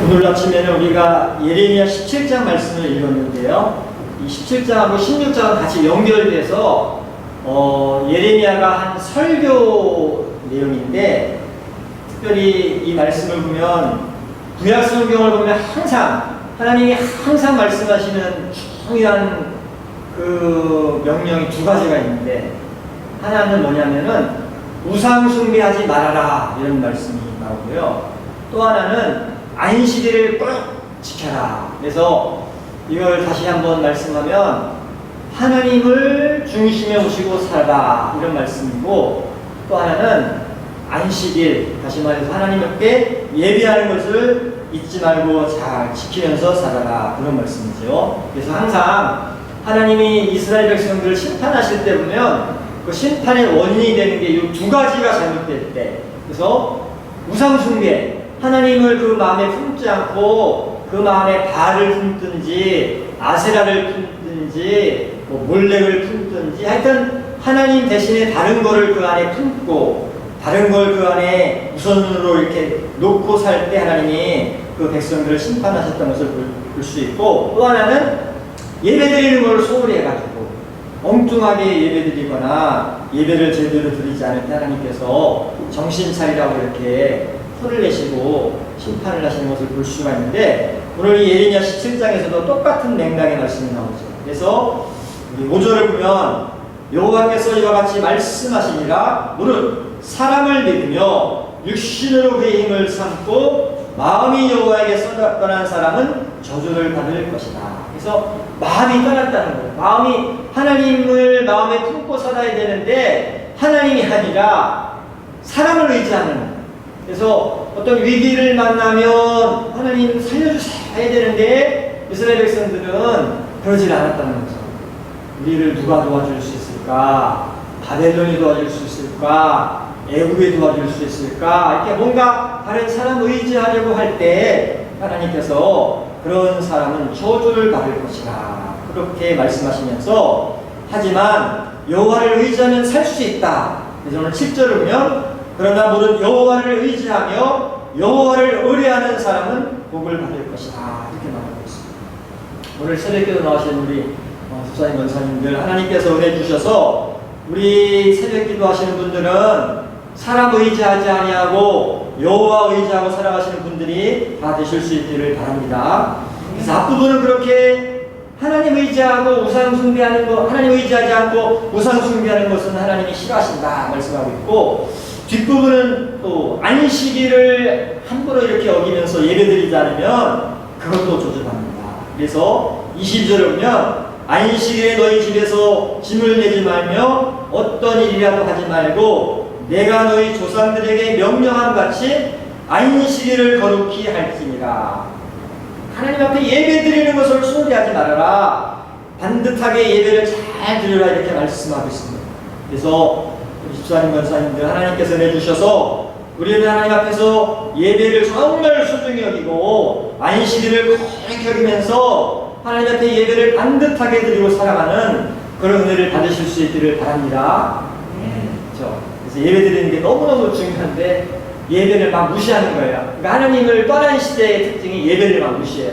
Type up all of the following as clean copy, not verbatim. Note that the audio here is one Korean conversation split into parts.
오늘 아침에는 우리가 예레미야 17장 말씀을 읽었는데요. 이 17장하고 16장은 같이 연결돼서 예레미야가 한 설교 내용인데, 특별히 이 말씀을 보면 구약 성경을 보면 항상 하나님이 항상 말씀하시는 중요한 그 명령이 두 가지가 있는데, 하나는 뭐냐면은 우상 숭배하지 말아라 이런 말씀이 나오고요. 또 하나는 안식일을 꼭 지켜라. 그래서 이걸 다시 한번 말씀하면 하나님을 중심에 모시고 살아라 이런 말씀이고, 또 하나는 안식일, 다시 말해서 하나님께 예배하는 것을 잊지 말고 잘 지키면서 살아라 그런 말씀이죠. 그래서 항상 하나님이 이스라엘 백성들을 심판하실 때 보면 그 심판의 원인이 되는 게 이 두 가지가 잘못될 때, 그래서 우상 숭배, 하나님을 그 마음에 품지 않고 그 마음에 바알을 품든지 아세라를 품든지 몰렉을 품든지, 하여튼 하나님 대신에 다른 거를 그 안에 품고 다른 걸 그 안에 우선으로 이렇게 놓고 살 때 하나님이 그 백성들을 심판하셨다는 것을 볼 수 있고, 또 하나는 예배드리는 걸 소홀히 해가지고 엉뚱하게 예배드리거나 예배를 제대로 드리지 않을 때 하나님께서 정신 차리라고 이렇게 혼을 내시고 심판을 하시는 것을 볼 수가 있는데, 오늘 이 예레미야 17장에서도 똑같은 맥락의 말씀이 나오죠. 그래서 우리 5절을 보면 여호와께서 이와 같이 말씀하시니라. 너는 사람을 믿으며 육신으로 그의 힘을 삼고 마음이 여호와에게 떠난 사람은 저주를 받을 것이다. 그래서 마음이 떠났다는 거예요. 마음이 하나님을 마음에 품고 살아야 되는데 하나님이 아니라 사람을 의지하는 거예요. 그래서 어떤 위기를 만나면 하나님 살려주세요 해야 되는데 이스라엘 백성들은 그러질 않았다는 거죠. 우리를 누가 도와줄 수 있을까? 바벨론이 도와줄 수 있을까? 애국이 도와줄 수 있을까? 이렇게 뭔가 다른 사람 의지하려고 할 때 하나님께서 그런 사람은 저주를 받을 것이라 그렇게 말씀하시면서, 하지만 여호와를 의지하면 살 수 있다. 그래서 오늘 7절을 보면 그러나 무릇 여호와를 의지하며 여호와를 의뢰하는 사람은 복을 받을 것이다 이렇게 말하고 있습니다. 오늘 새벽기도 나오신 우리 집사님, 권사님들, 하나님께서 은혜 주셔서 우리 새벽기도 하시는 분들은 사람 의지하지 아니하고 여호와 의지하고 살아가시는 분들이 다 되실 수 있기를 바랍니다. 그래서 앞부분은 그렇게 하나님 의지하고 우상 숭배하는 것, 하나님 의지하지 않고 우상 숭배하는 것은 하나님이 싫어하신다 말씀하고 있고, 뒷부분은 또 안식일을 함부로 이렇게 어기면서 예배드리지 않으면 그것도 저주받는다. 그래서 22절을 보면 안식일에 너희 집에서 짐을 내지 말며 어떤 일이라도 하지 말고 내가 너희 조상들에게 명령한 같이 안식일을 거룩히 할지니라. 하나님 앞에 예배드리는 것을 소홀히 하지 말아라. 반듯하게 예배를 잘 드리라 이렇게 말씀하고 있습니다. 그래서 우리 집사님, 권사님들, 하나님께서 내주셔서 우리는 하나님 앞에서 예배를 정말 소중히 여기고 안식일을 거룩히 여기면서 하나님 앞에 예배를 반듯하게 드리고 살아가는 그런 은혜를 받으실 수 있기를 바랍니다. 그렇죠? 그래서 예배 드리는 게 너무너무 중요한데 예배를 막 무시하는 거예요. 그러니까 하나님을 떠난 시대의 특징이 예배를 막 무시해요.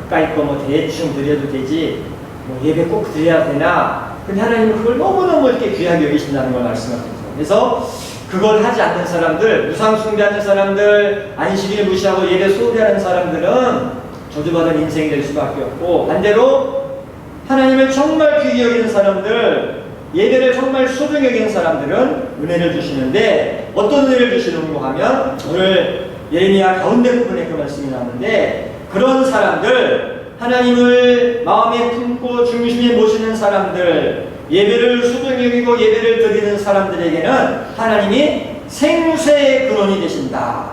가까이 거 뭐 대충 드려도 되지, 뭐 예배 꼭 드려야 되나. 근데 하나님은 그걸 너무너무 이렇게 귀하게 여기신다는 걸 말씀하셨죠. 그래서 그걸 하지 않는 사람들, 우상 숭배하는 사람들, 안식일 무시하고 예배 소홀히 하는 사람들은 저주받은 인생이 될 수밖에 없고, 반대로 하나님을 정말 귀히 여기는 사람들, 예배를 정말 소중히 여기는 사람들은 은혜를 주시는데, 어떤 은혜를 주시는가 하면 오늘 예레미야 가운데 부분에 그 말씀이 나오는데, 그런 사람들, 하나님을 마음에 품고 중심에 모시는 사람들, 예배를 소중히 여기고 예배를 드리는 사람들에게는 하나님이 생수의 근원이 되신다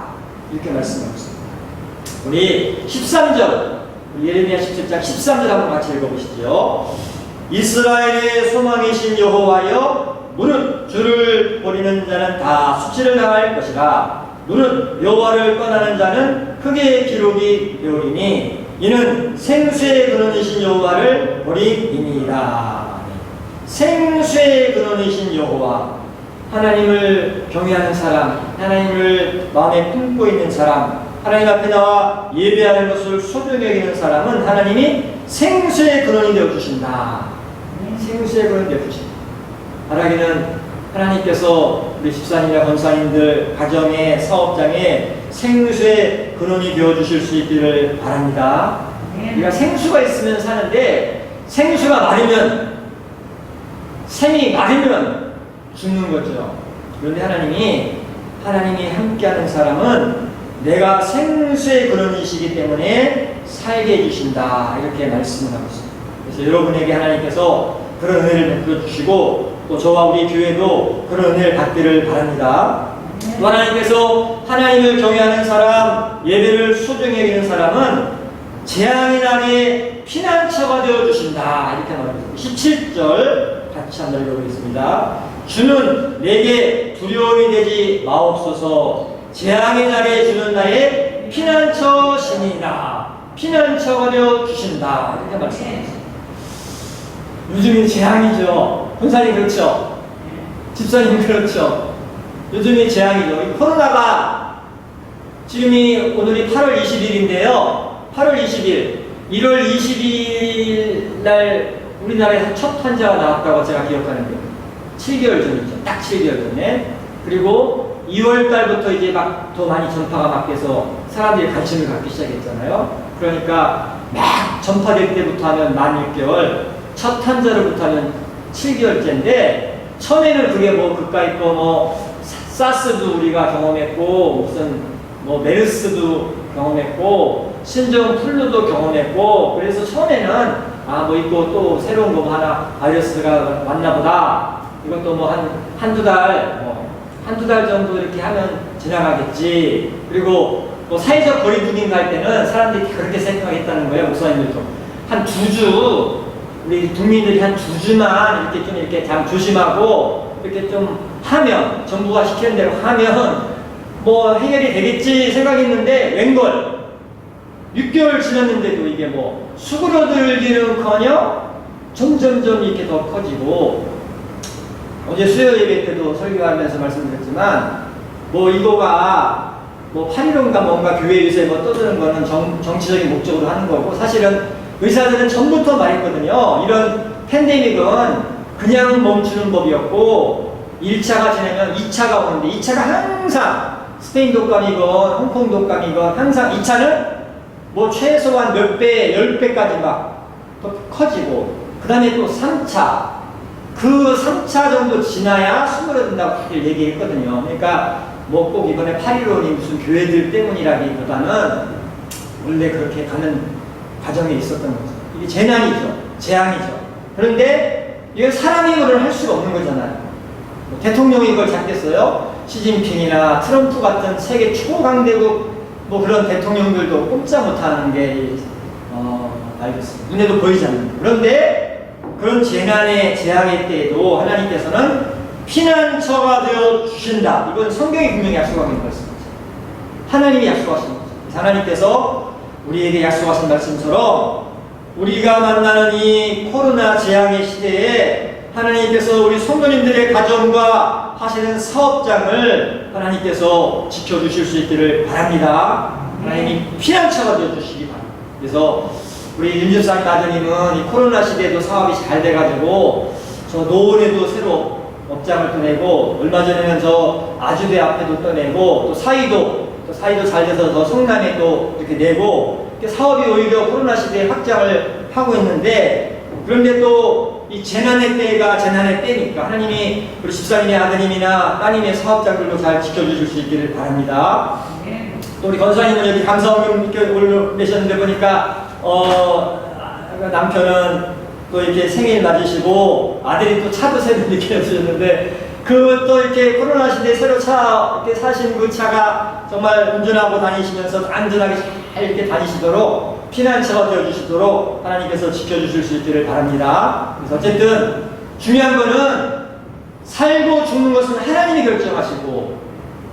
이렇게 말씀하고 있습니다. 우리 13절, 예레미야 17장 13절 한번 같이 읽어보시죠. 이스라엘의 소망이신 여호와여, 무릇 주를 버리는 자는 다 수치를 당할 것이라. 무릇 여호와를 떠나는 자는 크게 기록이 되오리니 이는 생수의 근원이신 여호와를 버림이니이다. 생수의 근원이신 여호와, 하나님을 경외하는 사람, 하나님을 마음에 품고 있는 사람, 하나님 앞에 나와 예배하는 것을 소중히 여기는 사람은 하나님이 생수의 근원이 되어주신다. 생수의 근원이 되어주신다. 바라기는 하나님께서 우리 집사님이나 권사님들 가정의 사업장에 생수의 근원이 되어주실 수 있기를 바랍니다. 우리가 생수가 있으면 사는데 생수가 마르면, 샘이 마르면 죽는 거죠. 그런데 하나님이 함께하는 사람은 내가 생수의 근원이시기 때문에 살게 해주신다. 이렇게 말씀을 하고 있습니다. 그래서 여러분에게 하나님께서 그런 은혜를 베풀어 주시고 또 저와 우리 교회도 그런 은혜를 받기를 바랍니다. 또 하나님께서 하나님을 경외하는 사람, 예배를 소중히 여기는 사람은 재앙의 날에 피난처가 되어주신다. 이렇게 말합니다. 17절 같이 한번 읽어보겠습니다. 주는 내게 두려움이 되지 마옵소서. 재앙의 날에 주는 나의 피난처시니라. 피난처가 되어주신다. 이렇게 말씀합니다. 요즘이 재앙이죠. 권사님 그렇죠? 집사님 그렇죠? 요즘이 재앙이죠. 이 코로나가 지금이 오늘이 8월 20일인데요. 8월 20일, 1월 22일 날 우리나라에서 첫 환자가 나왔다고 제가 기억하는데 7개월 전이죠. 딱 7개월 전에. 그리고 2월 달부터 이제 막 더 많이 전파가 막 돼서 사람들이 관심을 갖기 시작했잖아요. 그러니까 막 전파될 때부터 하면 만 6개월, 첫 환자로부터 하면 7개월째인데 처음에는 그게 뭐 그까이 거 뭐 사스도 우리가 경험했고 무슨 뭐 메르스도 경험했고 신종 플루도 경험했고 그래서 처음에는 뭐 있고 또 새로운 거 하나 바이러스가 왔나 보다. 이것도 뭐 한두 달 정도 이렇게 하면 지나가겠지. 그리고 뭐 사회적 거리두기인가 할 때는 사람들이 그렇게 생각했다는 거예요. 목사님들도 한 2주 우리 국민들이 한 2주만 이렇게 좀 이렇게 참 조심하고 이렇게 좀 하면 정부가 시키는 대로 하면 뭐 해결이 되겠지 생각했는데 웬걸 6개월 지났는데도 이게 뭐 수그러들기는커녕 점점점 이렇게 더 커지고 어제 수요 예배 때도 설교하면서 말씀드렸지만 뭐 이거가 뭐 8.15인가 뭔가 교회 요새 뭐 떠드는 거는 정치적인 목적으로 하는 거고 사실은 의사들은 전부터 말했거든요. 이런 팬데믹은 그냥 멈추는 법이었고 1차가 지나면 2차가 오는데 2차가 항상 스페인 독감이건 홍콩 독감이건 항상 2차는 뭐 최소한 몇 배, 10배까지 막 더 커지고 그 다음에 또 3차 그 3차 정도 지나야 수그러든다고 다들 얘기했거든요. 그러니까 뭐 꼭 이번에 8.15니 무슨 교회들 때문이라기보다는 원래 그렇게 가는 과정에 있었던 거죠. 이게 재난이죠. 재앙이죠. 그런데 이건 사람이 이걸 할 수가 없는 거잖아요. 뭐 대통령이 이걸 잡겠어요? 시진핑이나 트럼프 같은 세계 초강대국 뭐 그런 대통령들도 꼼짝 못하는 게 알겠습니다. 눈에도 보이지 않는다. 그런데 그런 재앙의 때에도 하나님께서는 피난처가 되어 주신다. 이건 성경이 분명히 약속하고 있는 말씀이죠. 하나님이 약속하신 거죠. 하나님께서 우리에게 약속하신 말씀처럼 우리가 만나는 이 코로나 재앙의 시대에 하나님께서 우리 성도님들의 가정과 하시는 사업장을 하나님께서 지켜주실 수 있기를 바랍니다. 하나님이 피난처가 되어주시기 바랍니다. 그래서 우리 윤집사님 아드님은 이 코로나 시대에도 사업이 잘 돼가지고 저 노원에도 새로 업장을 또 내고 얼마 전에는 저 아주대 앞에도 또 내고 또 사이도 잘 돼서 저 성남에도 이렇게 내고 이렇게 사업이 오히려 코로나 시대에 확장을 하고 있는데 그런데 또 이 재난의 때가 재난의 때니까 하나님이 우리 집사님의 아드님이나 따님의 사업장들도 잘 지켜주실 수 있기를 바랍니다. 또 우리 권사님은 여기 감사원금 이렇게 올려내셨는데 보니까 남편은 또 이렇게 생일 맞으시고 아들이 또 차도 새로 이렇게 해주셨는데 그 또 이렇게 코로나 시대에 새로 차 이렇게 사신 그 차가 정말 운전하고 다니시면서 안전하게 잘 이렇게 다니시도록 피난처가 되어주시도록 하나님께서 지켜주실 수 있기를 바랍니다. 그래서 어쨌든 중요한 거는 살고 죽는 것은 하나님이 결정하시고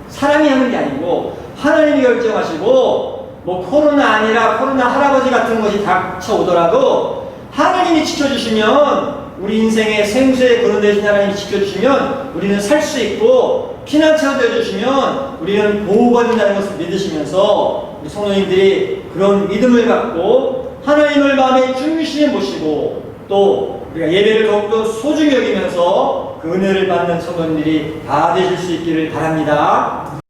사람이 하는 게 아니고 하나님이 결정하시고 뭐 코로나 아니라 코로나 할아버지 같은 것이 닥쳐오더라도 하나님이 지켜주시면 우리 인생의 생수의 근원 되신 하나님이 지켜주시면 우리는 살 수 있고 피난처가 되어주시면 우리는 보호받는다는 것을 믿으시면서 우리 성도님들이 그런 믿음을 갖고 하나님을 마음의 중심에 모시고 또 우리가 예배를 더욱더 소중히 여기면서 그 은혜를 받는 성도님들이 다 되실 수 있기를 바랍니다.